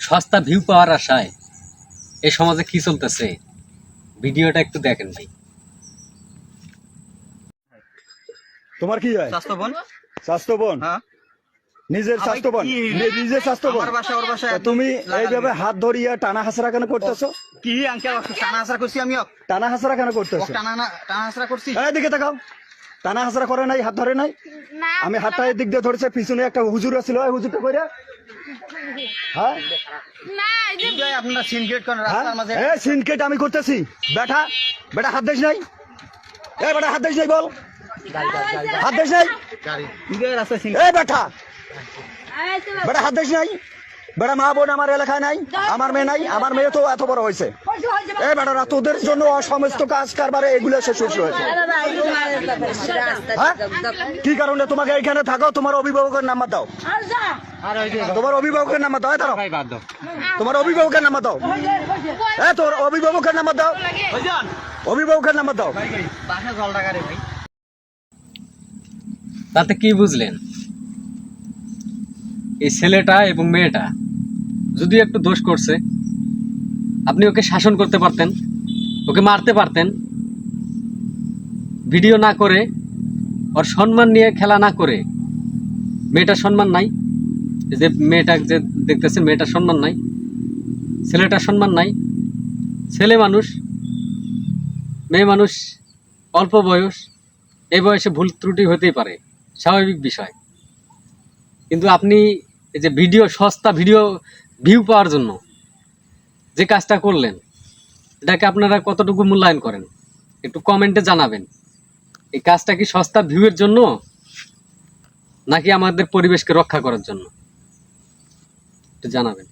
সস্তা ভিউ পাওয়ার আশায় এই সমাজে কি চলতেছে ভিডিওটা একটু দেখেন ভাই। তোমার কি হয়? স্বাস্থ্য বোন। স্বাস্থ্য বোন? হ্যাঁ, নিজের স্বাস্থ্য বোন, নিজের স্বাস্থ্য বোন। আমার বাসা ওর বাসা। তুমি এইভাবে হাত ধরিয়া টানা হাসরা কেন করতেছো? কি আঙ্কেল টানা হাসরা করছি আমি? টানা হাসরা কেন করতেছো? টানা হাসরা করছি। এদিকে তাকাও। টানা হাসরা করে নাই, হাত ধরে নাই। আমি হাতটা এদিক দিয়ে ধরেছে, পিছনে একটা হুজুর ছিল, ওই হুজুরটা কইরা হ্যাঁ আপনারা সিনক্রেট করেন রাস্তার মাঝে। সিনকেট আমি করতেছি। বেটা বেটা হাত দিস নাই, বেটা হাত দিস নাই, বল হাত দিস নাই। বেটা বেটা হাত দিস নাই। বেটা মা বোন আমার এলাকায় নাই, আমার মেয়ে নাই, আমার মেয়ে তো এত বড় হয়েছে। বেটারা তোদের জন্য সমস্ত কাজ কারবারে এগুলো শেষ হয়েছে। হ্যাঁ কি কারণে তোমাকে এইখানে থাকো? তোমার অভিভাবকের নাম্বার দাও, তোমার অভিভাবকের নাম্বার দাও। তোমার অভিভাবকের নাম্বার দাও। তোর অভিভাবকের নাম্বার দাও, অভিভাবকের নাম্বার দাও। তাতে কি বুঝলেন? এই ছেলেটা এবং মেয়েটা যদি একটু দোষ করছে, আপনি ওকে শাসন করতে পারতেন, ওকে মারতে পারতেন, ভিডিও না করে, ওর সম্মান নিয়ে খেলা না করে। মেয়েটার সম্মান নাই, যে মেয়েটা যে দেখতেছেন মেয়েটার সম্মান নাই, ছেলেটার সম্মান নাই। ছেলে মানুষ, মেয়ে মানুষ, অল্প বয়স, এই বয়সে ভুল ত্রুটি হতেই পারে, স্বাভাবিক বিষয়। কিন্তু আপনি এই যে ভিডিও, সস্তা ভিডিও ভিউ পাওয়ার জন্য যে কাজটা করলেন, এটাকে আপনারা কতটুকু মূল্যায়ন করেন একটু কমেন্টে জানাবেন। এই কাজটা কি সস্তা ভিউয়ের জন্য নাকি আমাদের পরিবেশকে রক্ষা করার জন্য একটু জানাবেন।